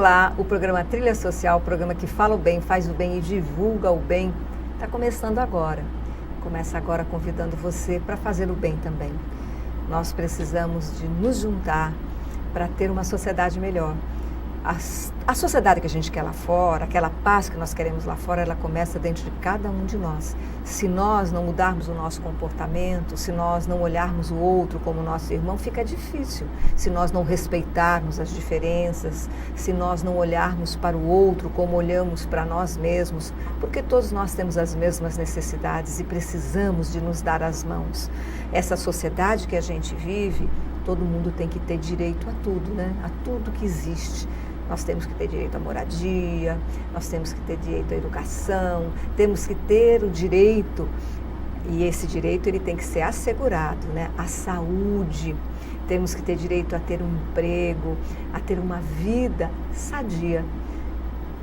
Olá, o programa Trilha Social, o programa que fala o bem, faz o bem e divulga o bem, está começando agora. Começa agora convidando você para fazer o bem também. Nós precisamos de nos juntar para ter uma sociedade melhor. A sociedade que a gente quer lá fora, aquela paz que nós queremos lá fora, ela começa dentro de cada um de nós. Se nós não mudarmos o nosso comportamento, se nós não olharmos o outro como nosso irmão, fica difícil. Se nós não respeitarmos as diferenças, se nós não olharmos para o outro como olhamos para nós mesmos, porque todos nós temos as mesmas necessidades e precisamos de nos dar as mãos. Essa sociedade que a gente vive, todo mundo tem que ter direito a tudo, né? A tudo que existe. Nós temos que ter direito à moradia, nós temos que ter direito à educação, temos que ter o direito, e esse direito ele tem que ser assegurado, né? À saúde, temos que ter direito a ter um emprego, a ter uma vida sadia.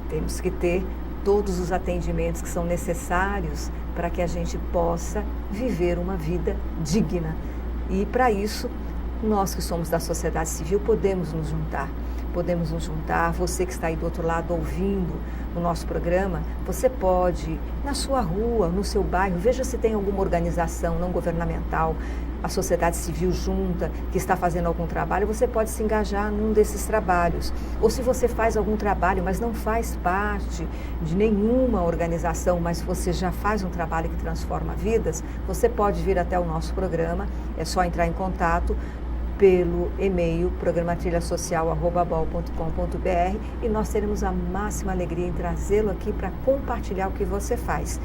Temos que ter todos os atendimentos que são necessários para que a gente possa viver uma vida digna. E para isso, nós que somos da sociedade civil podemos nos juntar. Podemos nos juntar, você que está aí do outro lado ouvindo o nosso programa, você pode, na sua rua, no seu bairro, veja se tem alguma organização não governamental, a sociedade civil junta, que está fazendo algum trabalho, você pode se engajar num desses trabalhos. Ou se você faz algum trabalho, mas não faz parte de nenhuma organização, mas você já faz um trabalho que transforma vidas, você pode vir até o nosso programa, é só entrar em contato pelo e-mail programatrilhasocial@bol.com.br e nós teremos a máxima alegria em trazê-lo aqui para compartilhar o que você faz.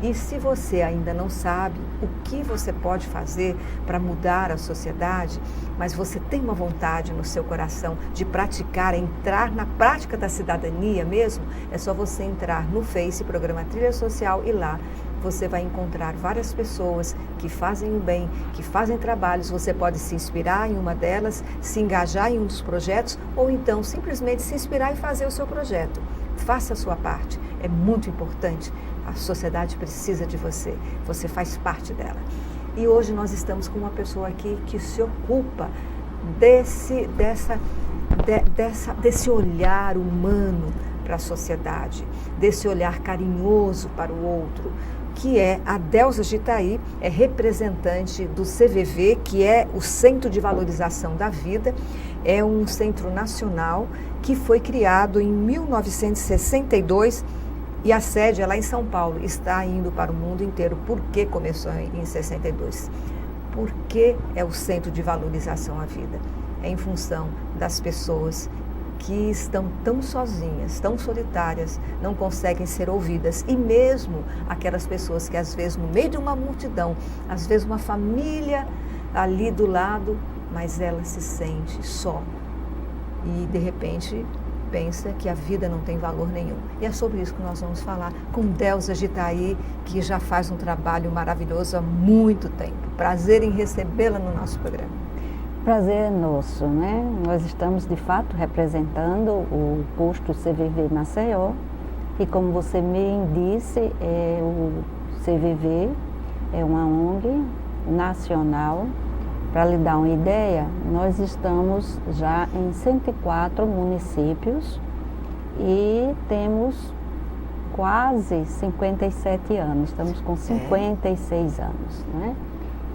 E se você ainda não sabe o que você pode fazer para mudar a sociedade, mas você tem uma vontade no seu coração de praticar, entrar na prática da cidadania mesmo, é só você entrar no Face, Programa Trilha Social, e lá você vai encontrar várias pessoas que fazem o bem, que fazem trabalhos. Você pode se inspirar em uma delas, se engajar em um dos projetos ou então simplesmente se inspirar e fazer o seu projeto. Faça a sua parte, é muito importante. A sociedade precisa de você, você faz parte dela. E hoje nós estamos com uma pessoa aqui que se ocupa desse olhar humano para a sociedade, desse olhar carinhoso para o outro, que é a Delza Gitaí, é representante do CVV, que é o Centro de Valorização da Vida, é um centro nacional que foi criado em 1962 e a sede é lá em São Paulo, está indo para o mundo inteiro. Por que começou em 62? Porque é o Centro de Valorização à Vida, é em função das pessoas que estão tão sozinhas, tão solitárias, não conseguem ser ouvidas. E mesmo aquelas pessoas que às vezes no meio de uma multidão, às vezes uma família ali do lado, mas ela se sente só. E de repente pensa que a vida não tem valor nenhum. E é sobre isso que nós vamos falar com Delza Gitaí, que já faz um trabalho maravilhoso há muito tempo. Prazer em recebê-la no nosso programa. Prazer é nosso, né? Nós estamos de fato representando o posto CVV Maceió e, como você bem disse, o CVV é uma ONG nacional. Para lhe dar uma ideia, nós estamos já em 104 municípios e temos quase 57 anos, estamos com 56 anos, né?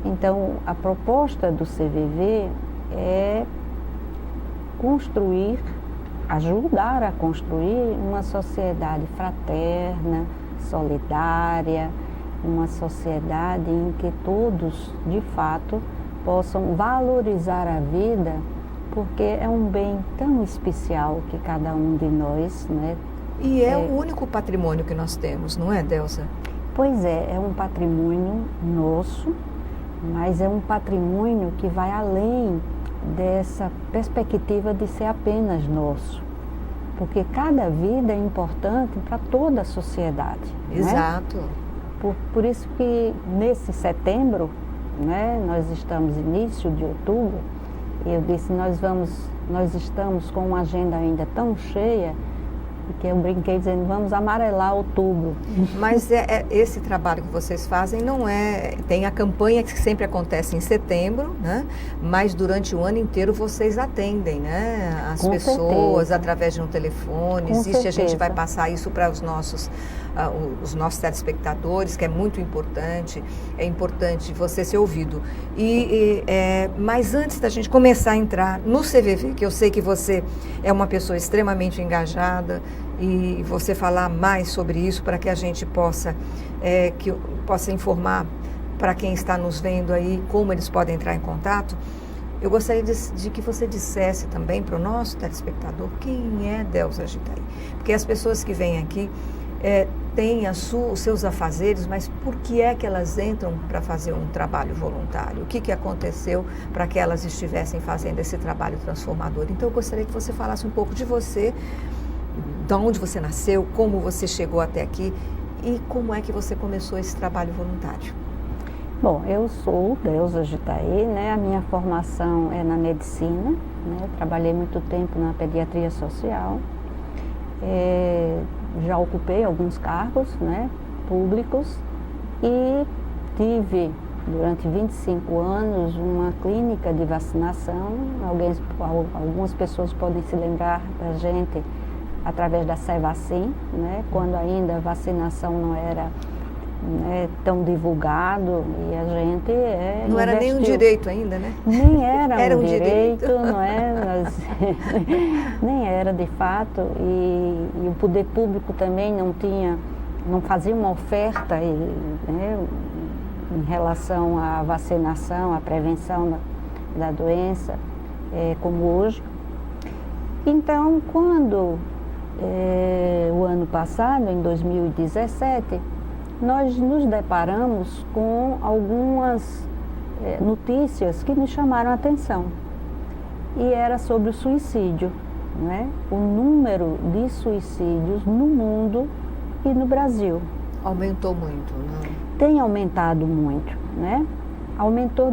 Então, a proposta do CVV é construir, ajudar a construir uma sociedade fraterna, solidária, uma sociedade em que todos, de fato, possam valorizar a vida, porque é um bem tão especial que cada um de nós, né? E é o único patrimônio que nós temos, não é, Delza? Pois é um patrimônio nosso, mas é um patrimônio que vai além dessa perspectiva de ser apenas nosso, porque cada vida é importante para toda a sociedade. Exato. Né? Por isso que nesse setembro, né, nós estamos início de outubro, e eu disse, nós estamos com uma agenda ainda tão cheia, porque eu brinquei dizendo, vamos amarelar outubro. Mas esse trabalho que vocês fazem não é... Tem a campanha que sempre acontece em setembro, né? Mas durante o ano inteiro vocês atendem, né? As pessoas através de um telefone. Existe, a gente vai passar isso para os nossos telespectadores, que é muito importante. É importante você ser ouvido. Mas antes da gente começar a entrar no CVV, que eu sei que você é uma pessoa extremamente engajada, e você falar mais sobre isso para que a gente possa informar para quem está nos vendo aí como eles podem entrar em contato. Eu gostaria de que você dissesse também para o nosso telespectador quem é Delza Gitaí, porque as pessoas que vêm aqui têm os seus afazeres, mas por que é que elas entram para fazer um trabalho voluntário? O que aconteceu para que elas estivessem fazendo esse trabalho transformador? Então eu gostaria que você falasse um pouco de você, de onde você nasceu, como você chegou até aqui e como é que você começou esse trabalho voluntário. Bom, eu sou Delza Gitaí, né? A minha formação é na medicina, né? Eu trabalhei muito tempo na pediatria social, já ocupei alguns cargos, né, públicos, e tive durante 25 anos uma clínica de vacinação. Algumas pessoas podem se lembrar da gente através da Cevacin, né, quando ainda a vacinação não era tão divulgado, e a gente não era nem um direito ainda, né? Nem era um direito, não é? Mas, nem era de fato, e o poder público também não fazia uma oferta em relação à vacinação, à prevenção da doença, como hoje. Então, quando o ano passado, em 2017, nós nos deparamos com algumas notícias que nos chamaram a atenção. E era sobre o suicídio, né? O número de suicídios no mundo e no Brasil. Aumentou muito, né? Tem aumentado muito, né? Aumentou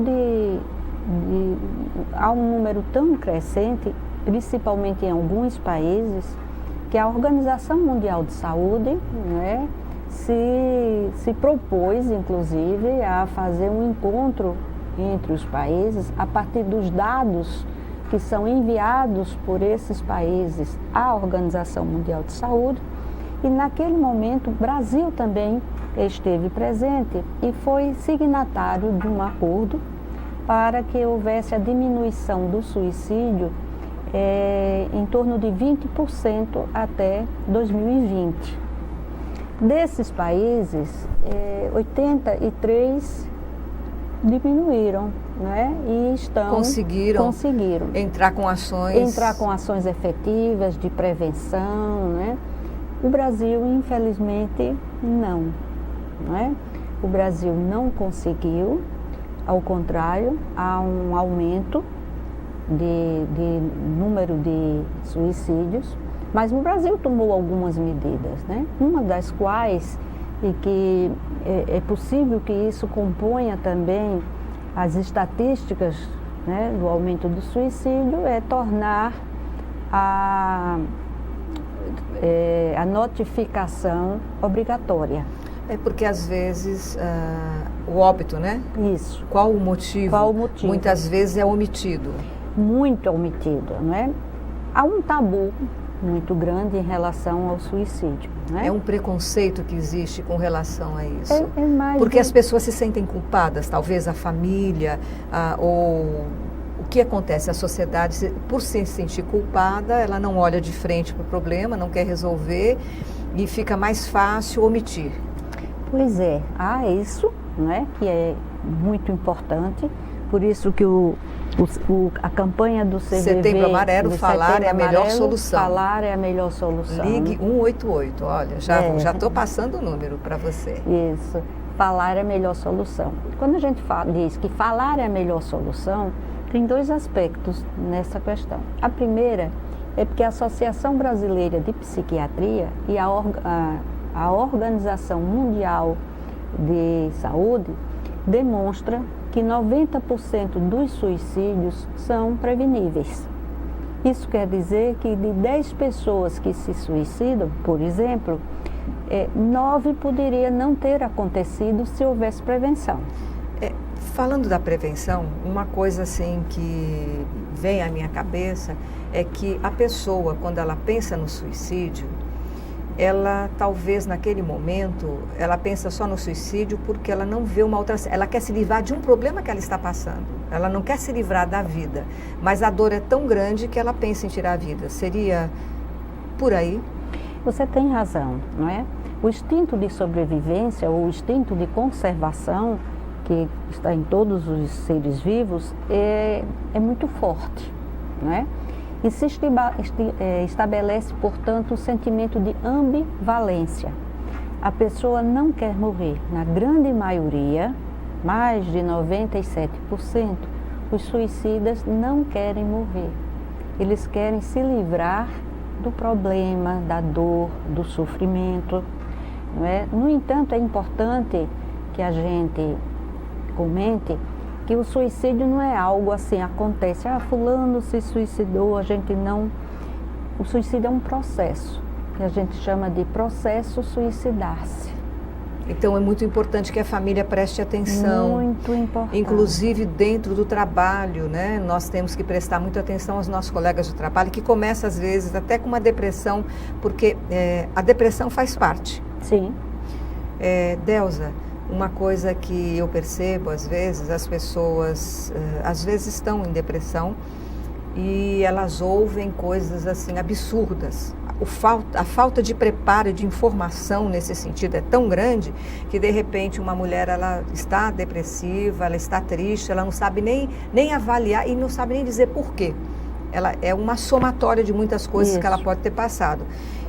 há um número tão crescente, principalmente em alguns países, que a Organização Mundial de Saúde, né, se propôs, inclusive, a fazer um encontro entre os países a partir dos dados que são enviados por esses países à Organização Mundial de Saúde. E naquele momento o Brasil também esteve presente e foi signatário de um acordo para que houvesse a diminuição do suicídio em torno de 20% até 2020. Desses países, 83 diminuíram, né? E conseguiram entrar com ações efetivas de prevenção, né? O Brasil, infelizmente, não, né? O Brasil não conseguiu, ao contrário, há um aumento de número de suicídios. Mas o Brasil tomou algumas medidas, né? Uma das quais, e que é possível que isso componha também as estatísticas, né, do aumento do suicídio, é tornar a notificação obrigatória. É porque às vezes o óbito, né? Isso. Qual o motivo? Muitas vezes é omitido. Muito omitido, né? Há um tabu muito grande em relação ao suicídio, né? É um preconceito que existe com relação a isso. Porque as pessoas se sentem culpadas, talvez a família, ou o que acontece? A sociedade, por se sentir culpada, ela não olha de frente para o problema, não quer resolver e fica mais fácil omitir. Pois é, há isso, né, que é muito importante, por isso que a campanha do CVV... Setembro Amarelo, falar é a melhor solução. Falar é a melhor solução. Ligue 188, olha, já estou passando o número para você. Isso, falar é a melhor solução. Quando a gente diz que falar é a melhor solução, tem dois aspectos nessa questão. A primeira é porque a Associação Brasileira de Psiquiatria e a Organização Mundial de Saúde demonstra que 90% dos suicídios são preveníveis. Isso quer dizer que de 10 pessoas que se suicidam, por exemplo, 9 poderia não ter acontecido se houvesse prevenção. Falando da prevenção, uma coisa assim que vem à minha cabeça é que a pessoa, quando ela pensa no suicídio, ela talvez naquele momento, ela pensa só no suicídio porque ela não vê uma outra... Ela quer se livrar de um problema que ela está passando. Ela não quer se livrar da vida, mas a dor é tão grande que ela pensa em tirar a vida. Seria por aí? Você tem razão, não é? O instinto de sobrevivência ou o instinto de conservação, que está em todos os seres vivos, é muito forte, não é? E se estabelece, portanto, o sentimento de ambivalência. A pessoa não quer morrer. Na grande maioria, mais de 97%, os suicidas não querem morrer. Eles querem se livrar do problema, da dor, do sofrimento. Não é? No entanto, é importante que a gente comente que o suicídio não é algo assim, acontece, fulano se suicidou, a gente não... O suicídio é um processo, que a gente chama de processo suicidar-se. Então é muito importante que a família preste atenção. Muito importante. Inclusive dentro do trabalho, né? Nós temos que prestar muita atenção aos nossos colegas de trabalho, que começa às vezes até com uma depressão, porque a depressão faz parte. Sim. Delza, uma coisa que eu percebo, às vezes, as pessoas, às vezes estão em depressão e elas ouvem coisas assim absurdas. A falta de preparo e de informação nesse sentido é tão grande que, de repente, uma mulher, ela está depressiva, ela está triste, ela não sabe nem avaliar e não sabe nem dizer por quê. Ela é uma somatória de muitas coisas que ela pode ter passado.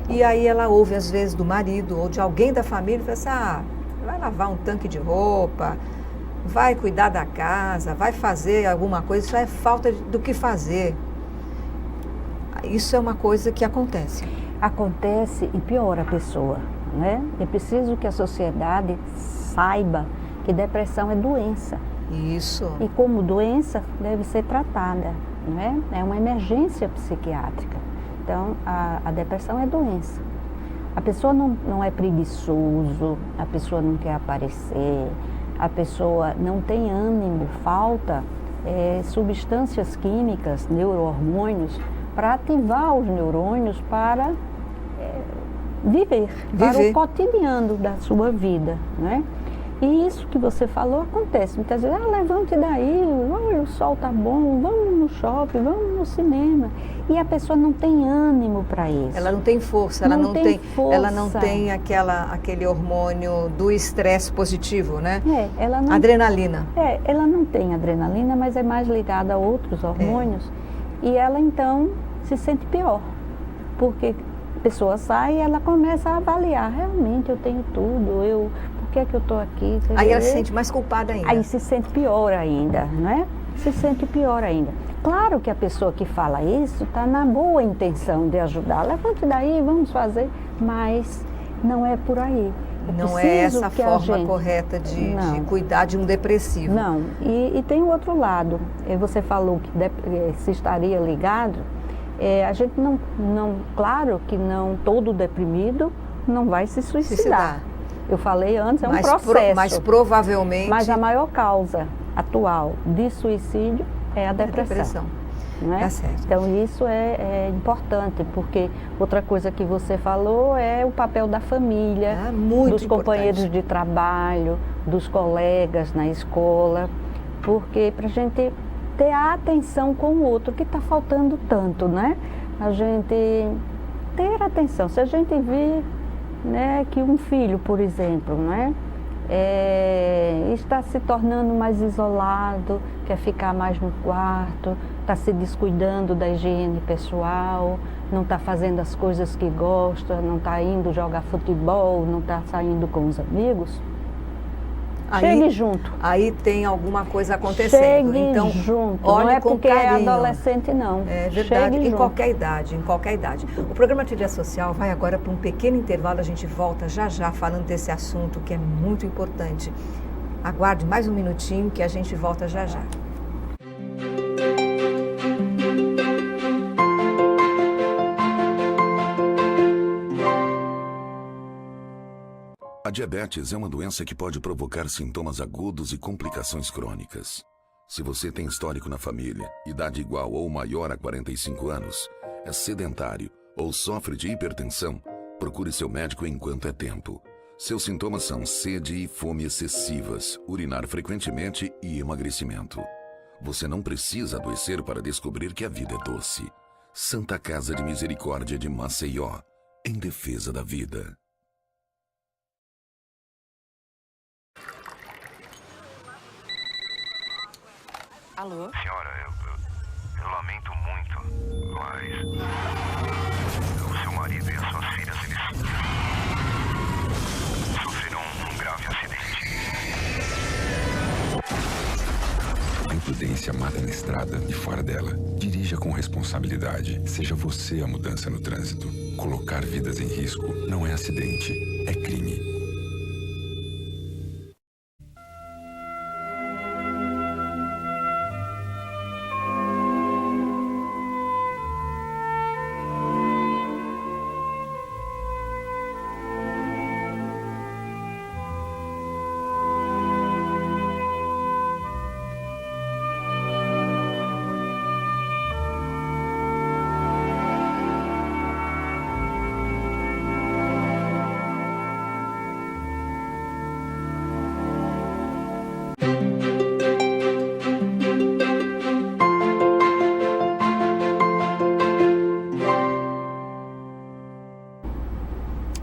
E aí ela ouve, às vezes, do marido ou de alguém da família e fala assim, vai lavar um tanque de roupa, vai cuidar da casa, vai fazer alguma coisa, isso é falta do que fazer. Isso é uma coisa que acontece. Acontece e piora a pessoa, né? É preciso que a sociedade saiba que depressão é doença. Isso. E como doença deve ser tratada, né? É uma emergência psiquiátrica. Então, a depressão é doença. A pessoa não é preguiçoso, a pessoa não quer aparecer, a pessoa não tem ânimo, falta substâncias químicas, neurohormônios, para ativar os neurônios para viver, para o cotidiano da sua vida, né? E isso que você falou acontece. Muitas vezes, levante daí, olha, o sol tá bom, vamos no shopping, vamos no cinema. E a pessoa não tem ânimo para isso. Ela não tem força, ela não tem aquele hormônio do estresse positivo, né? Ela não, adrenalina. Ela não tem adrenalina, mas é mais ligada a outros hormônios. E ela então se sente pior, porque a pessoa sai e ela começa a avaliar, realmente eu tenho tudo, por que é que eu estou aqui? Aí ela se sente mais culpada ainda. Aí se sente pior ainda, né? Se sente pior ainda. Claro que a pessoa que fala isso está na boa intenção de ajudar. Levante daí, vamos fazer, mas não é por aí. Não é essa a forma correta de cuidar de um depressivo. Não, e tem o outro lado. Você falou que se estaria ligado. A gente claro que não todo deprimido não vai se suicidar. Eu falei antes, é um processo. Mas provavelmente... Mas a maior causa atual de suicídio é a depressão. Não é? Tá certo. Então isso é importante, porque outra coisa que você falou é o papel da família, dos companheiros de trabalho, dos colegas na escola, porque para a gente ter a atenção com o outro, que está faltando tanto, né? A gente ter atenção. Se a gente vir, né, que um filho, por exemplo, né, está se tornando mais isolado, quer ficar mais no quarto, está se descuidando da higiene pessoal, não está fazendo as coisas que gosta, não está indo jogar futebol, não está saindo com os amigos, chegue junto. Aí tem alguma coisa acontecendo. Chegue então, junto. Olhe não é com porque carinho. É adolescente, não. É verdade, Chegue em junto. qualquer idade, em qualquer idade. O programa Trilha Social vai agora para um pequeno intervalo, a gente volta já falando desse assunto que é muito importante. Aguarde mais um minutinho que a gente volta já. A diabetes é uma doença que pode provocar sintomas agudos e complicações crônicas. Se você tem histórico na família, idade igual ou maior a 45 anos, é sedentário ou sofre de hipertensão, procure seu médico enquanto é tempo. Seus sintomas são sede e fome excessivas, urinar frequentemente e emagrecimento. Você não precisa adoecer para descobrir que a vida é doce. Santa Casa de Misericórdia de Maceió, em defesa da vida. Alô? Senhora, eu lamento muito, mas o seu marido e as suas filhas, eles sofreram um grave acidente. A imprudência mata na estrada e fora dela. Dirija com responsabilidade. Seja você a mudança no trânsito. Colocar vidas em risco não é acidente, é crime.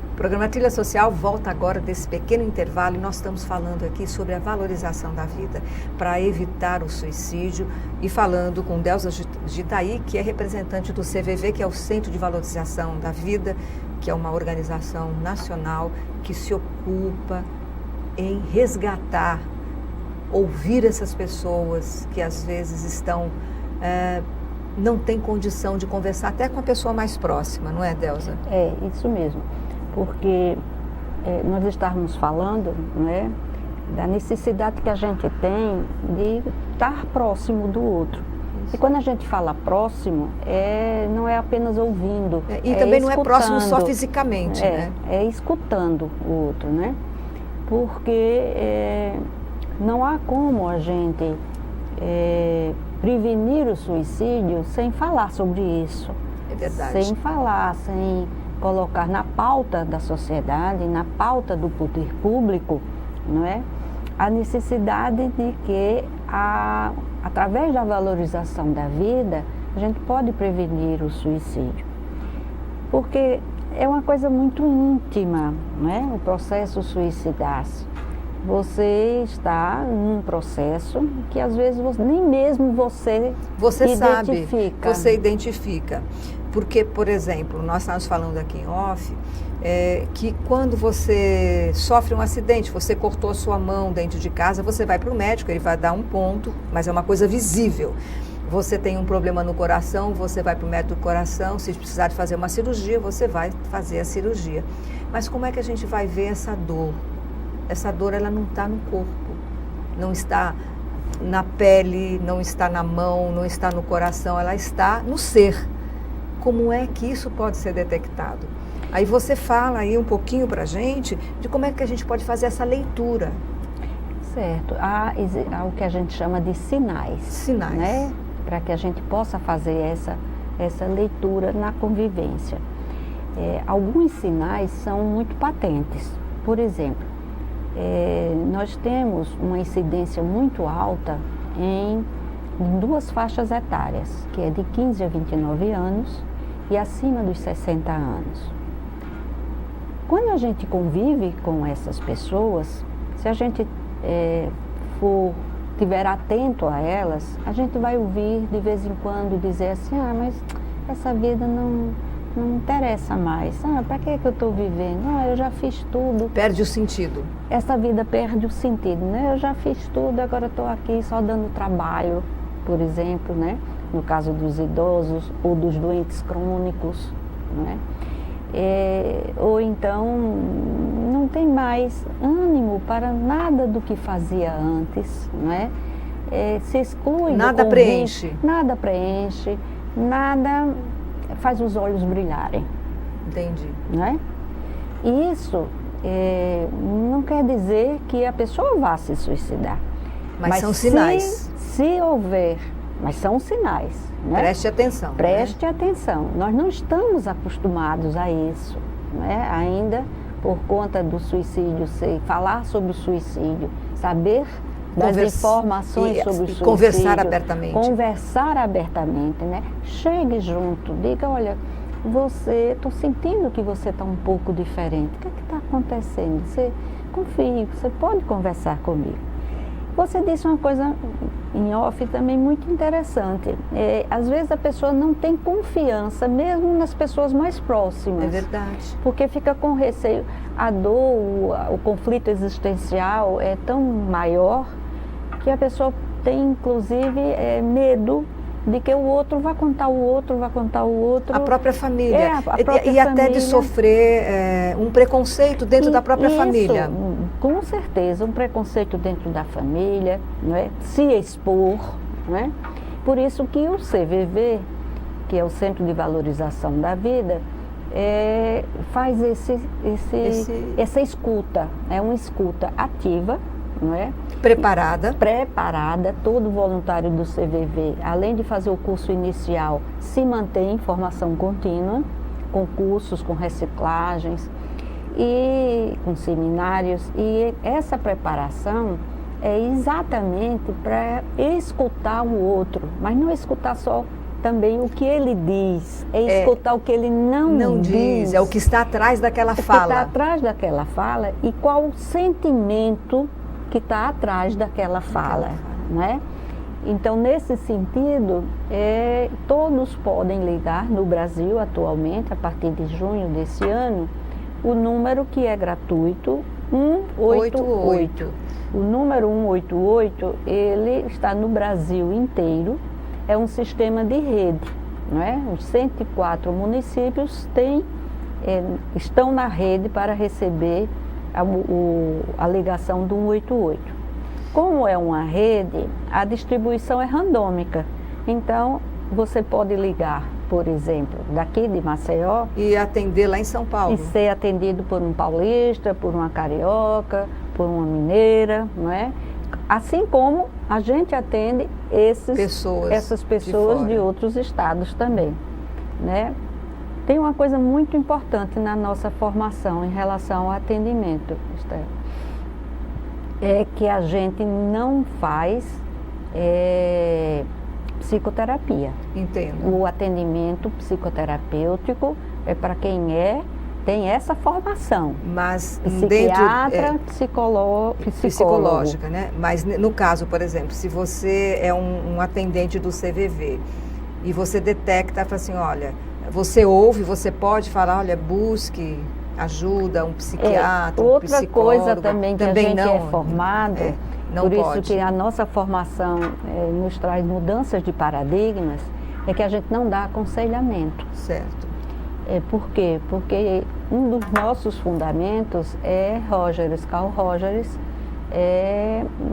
O programa Trilha Social volta agora desse pequeno intervalo e nós estamos falando aqui sobre a valorização da vida para evitar o suicídio e falando com Delza Gitaí, que é representante do CVV, que é o Centro de Valorização da Vida, que é uma organização nacional que se ocupa em resgatar, ouvir essas pessoas que às vezes estão, não têm condição de conversar até com a pessoa mais próxima, não é, Delza? É, isso mesmo. Porque nós estávamos falando, né, da necessidade que a gente tem de estar próximo do outro. Isso. E quando a gente fala próximo, não é apenas ouvindo. E também não é próximo só fisicamente, né? É escutando o outro, né? Porque não há como a gente prevenir o suicídio sem falar sobre isso. É verdade. Sem falar, sem colocar na pauta da sociedade, na pauta do poder público, não é? A necessidade de que, através da valorização da vida, a gente pode prevenir o suicídio. Porque é uma coisa muito íntima, não é? O processo suicidar-se. Você está num processo que às vezes nem mesmo você identifica. Você identifica. Porque, por exemplo, nós estamos falando aqui em off, que quando você sofre um acidente, você cortou a sua mão dentro de casa, você vai para o médico, ele vai dar um ponto, mas é uma coisa visível. Você tem um problema no coração, você vai para o médico do coração, se precisar de fazer uma cirurgia, você vai fazer a cirurgia. Mas como é que a gente vai ver essa dor? Essa dor, ela não está no corpo, não está na pele, não está na mão, não está no coração, ela está no ser. Como é que isso pode ser detectado? Aí você fala aí um pouquinho para a gente de como é que a gente pode fazer essa leitura. Certo. Há o que a gente chama de sinais. Sinais. Né? Para que a gente possa fazer essa leitura na convivência. Alguns sinais são muito patentes. Por exemplo, nós temos uma incidência muito alta em duas faixas etárias, que é de 15 a 29 anos e acima dos 60 anos. Quando a gente convive com essas pessoas, se a gente estiver atento a elas, a gente vai ouvir de vez em quando dizer assim, mas essa vida não interessa mais. Para que eu estou vivendo? Eu já fiz tudo. Perde o sentido. Essa vida perde o sentido, né? Eu já fiz tudo, agora estou aqui só dando trabalho, por exemplo, né? No caso dos idosos ou dos doentes crônicos, né? Ou então não tem mais ânimo para nada do que fazia antes, né? Se exclui. Nada preenche. Nada preenche, nada faz os olhos brilharem. Entendi. Né? E isso não quer dizer que a pessoa vá se suicidar. Mas são sinais. Se houver, mas são sinais. Né? Preste atenção. Preste atenção. Nós não estamos acostumados a isso, né? Ainda por conta do suicídio, falar sobre o suicídio, saber das informações sobre o suicídio. Conversar abertamente. Conversar abertamente, né? Chegue junto, diga, olha, estou sentindo que você está um pouco diferente. O que está acontecendo? Confie, você pode conversar comigo. Você disse uma coisa em off também muito interessante. Às vezes a pessoa não tem confiança, mesmo nas pessoas mais próximas. É verdade. Porque fica com receio. A dor, o conflito existencial é tão maior que a pessoa tem, inclusive, medo de que o outro vai contar o outro, A própria família. A própria e até de sofrer um preconceito dentro da própria família. Com certeza, um preconceito dentro da família, não é? Se expor, não é? Por isso que o CVV, que é o Centro de Valorização da Vida, faz essa escuta, é uma escuta ativa, não é? Preparada. Todo voluntário do CVV, além de fazer o curso inicial, se mantém em formação contínua, com cursos, com reciclagens e com seminários. E essa preparação é exatamente para escutar o outro, mas não escutar só também o que ele diz, escutar o que ele não diz. É o que está atrás daquela fala. O que está atrás daquela fala e qual o sentimento que está atrás daquela fala, né? Então, nesse sentido, todos podem ligar no Brasil atualmente, a partir de junho desse ano, o número que é gratuito, 188. O número 188, ele está no Brasil inteiro, é um sistema de rede, não é? Os 104 municípios estão na rede para receber a ligação do 188. Como é uma rede, a distribuição é randômica. Então, você pode ligar, por exemplo, daqui de Maceió e atender lá em São Paulo. E ser atendido por um paulista, por uma carioca, por uma mineira, não é? Assim como a gente atende essas pessoas de outros estados também, né? Tem uma coisa muito importante na nossa formação em relação ao atendimento, Estela. É que a gente não faz psicoterapia. Entendo. O atendimento psicoterapêutico é para quem tem essa formação. Mas psiquiatra, psicológica, né? Mas no caso, por exemplo, se você é um atendente do CVV e você detecta, fala assim, olha, você ouve, você pode falar, olha, busque ajuda, um psiquiatra, um psicólogo. Outra coisa também que a gente não, é formado, não por pode. Isso que a nossa formação nos traz mudanças de paradigmas, é que a gente não dá aconselhamento. Certo. Por quê? Porque um dos nossos fundamentos é Carl Rogers,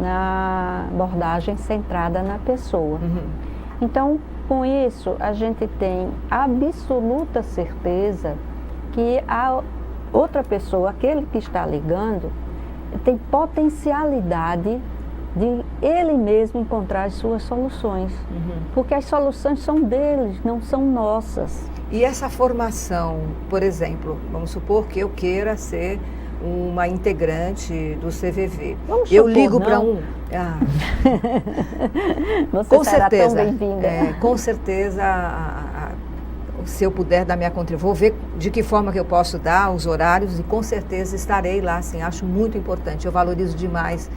na abordagem centrada na pessoa. Uhum. Então, com isso, a gente tem absoluta certeza que a outra pessoa, aquele que está ligando, tem potencialidade de ele mesmo encontrar as suas soluções. Uhum. Porque as soluções são deles, não são nossas. E essa formação, por exemplo, vamos supor que eu queira ser uma integrante do CVV. Eu ligo para um... Você com será certeza, tão bem-vinda. Com certeza, se eu puder dar minha contribuição, vou ver de que forma que eu posso dar os horários e com certeza estarei lá, assim, acho muito importante. Eu valorizo demais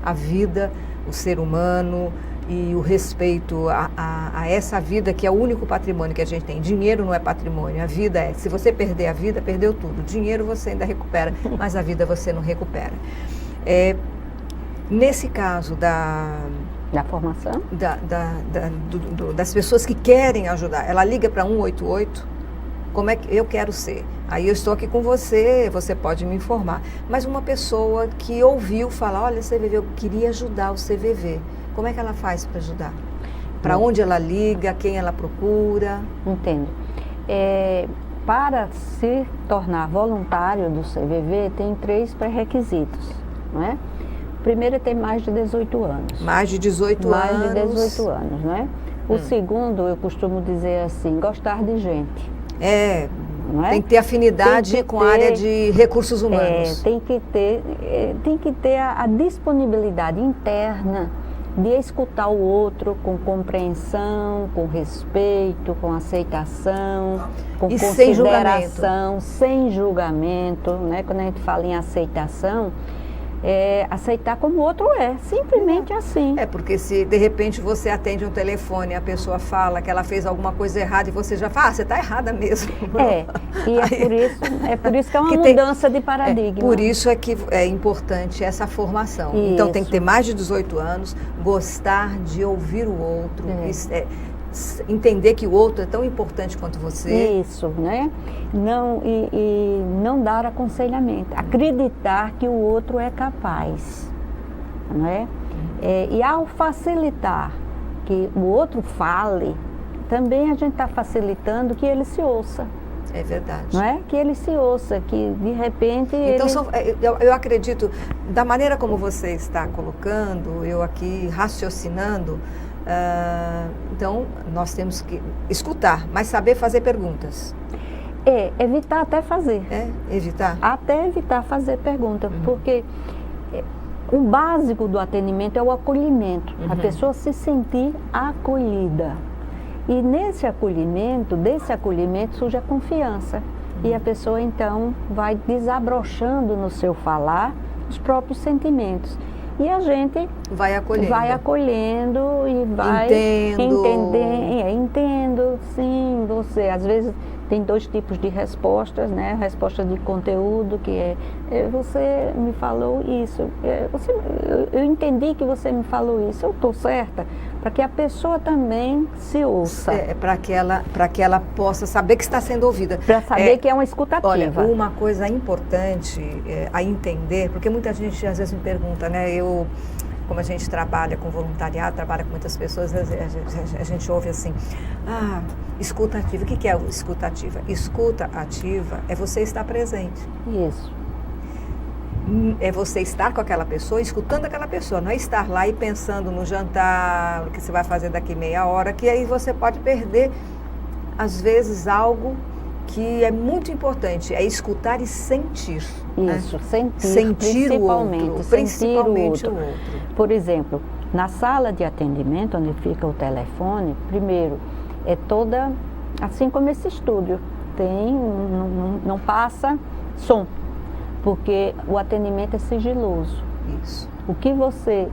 a vida, o ser humano e o respeito a essa vida que é o único patrimônio que a gente tem. Dinheiro não é patrimônio, a vida é. Se você perder a vida, perdeu tudo. Dinheiro você ainda recupera, mas a vida você não recupera. Nesse caso da formação? Das pessoas que querem ajudar, ela liga para 188, como é que eu quero ser? Aí eu estou aqui com você, você pode me informar. Mas uma pessoa que ouviu falar, olha, CVV, eu queria ajudar o CVV. Como é que ela faz para ajudar? Para onde ela liga, quem ela procura? Entendo. para se tornar voluntário do CVV, tem 3 pré-requisitos, não é? O primeiro é ter mais de 18 anos. Mais de 18 anos. Mais de 18 anos, não é? O segundo, eu costumo dizer assim, gostar de gente. Não é? Tem que ter afinidade com a área de recursos humanos. Tem que ter a disponibilidade interna de escutar o outro com compreensão, com respeito, com aceitação, com e consideração, sem julgamento, né? Quando a gente fala em aceitação, aceitar como o outro simplesmente assim. Porque se de repente você atende um telefone e a pessoa fala que ela fez alguma coisa errada e você já fala, você está errada mesmo. E por isso que é uma mudança de paradigma. Por isso é que é importante essa formação. Isso. Então tem que ter mais de 18 anos, gostar de ouvir o outro, entender que o outro é tão importante quanto você. Isso, né? Não dar aconselhamento, acreditar que o outro é capaz, não é? E ao facilitar que o outro fale, também a gente está facilitando que ele se ouça. É verdade. Não é? Que ele se ouça, que de repente então, eu acredito, da maneira como você está colocando, eu aqui raciocinando, então nós temos que escutar, mas saber fazer perguntas. Evitar até fazer. Evitar? Até evitar fazer pergunta, porque o básico do atendimento é o acolhimento, a pessoa se sentir acolhida. E desse acolhimento surge a confiança. E a pessoa então vai desabrochando no seu falar os próprios sentimentos. E a gente vai acolhendo e vai entendendo, sim, você às vezes tem 2 tipos de respostas, né? Resposta de conteúdo, que você me falou isso, eu entendi que você me falou isso, eu estou certa? Para que a pessoa também se ouça. Para que ela possa saber que está sendo ouvida. Para saber que é uma escutativa. Olha, uma coisa importante a entender, porque muita gente às vezes me pergunta, né? Como a gente trabalha com voluntariado, trabalha com muitas pessoas, a gente ouve assim, escuta ativa. O que é escuta ativa? Escuta ativa é você estar presente. Isso. É você estar com aquela pessoa, escutando aquela pessoa, não é estar lá e pensando no jantar, o que você vai fazer daqui meia hora, que aí você pode perder, às vezes, algo que é muito importante, é escutar e sentir. Isso, sentir principalmente o outro. Por exemplo, na sala de atendimento, onde fica o telefone, primeiro, é toda, assim como esse estúdio, não passa som, porque o atendimento é sigiloso. Isso. O que você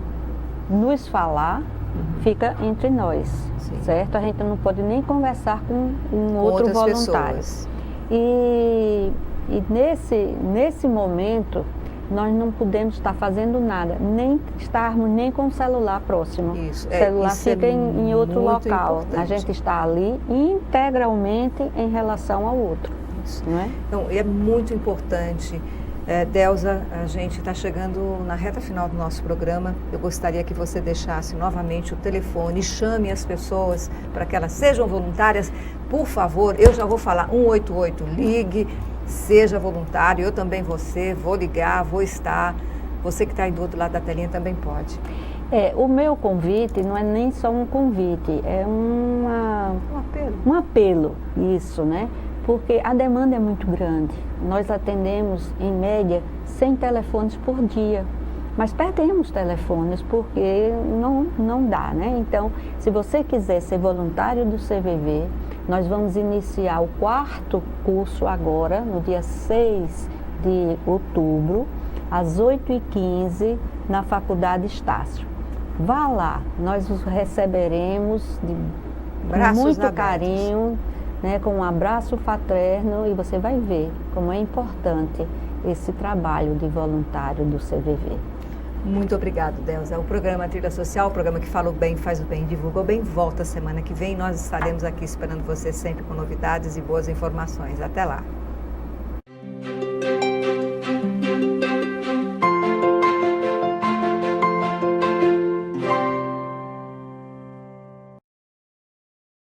nos falar fica entre nós, certo? A gente não pode nem conversar com outro voluntário. Pessoas. E nesse momento, nós não podemos estar fazendo nada, nem estarmos nem com o celular próximo. Isso. O celular fica em outro local. Importante. A gente está ali integralmente em relação ao outro. Isso. Não é? Então, é muito importante. Delza, a gente está chegando na reta final do nosso programa. Eu gostaria que você deixasse novamente o telefone, chame as pessoas para que elas sejam voluntárias. Por favor, eu já vou falar 188, ligue, seja voluntário. Eu também vou ligar, vou estar. Você que está aí do outro lado da telinha também pode. O meu convite não é nem só um convite, é um apelo, isso, né? Porque a demanda é muito grande. Nós atendemos, em média, 100 telefones por dia. Mas perdemos telefones porque não dá, né? Então, se você quiser ser voluntário do CVV, nós vamos iniciar o 4º curso agora, no dia 6 de outubro, às 8h15, na Faculdade Estácio. Vá lá, nós os receberemos de muito carinho, né, com um abraço fraterno, e você vai ver como é importante esse trabalho de voluntário do CVV. Muito obrigado, Delza. O programa Trilha Social, o programa que fala o bem, faz o bem e divulga o bem, volta semana que vem. Nós estaremos aqui esperando você sempre com novidades e boas informações. Até lá.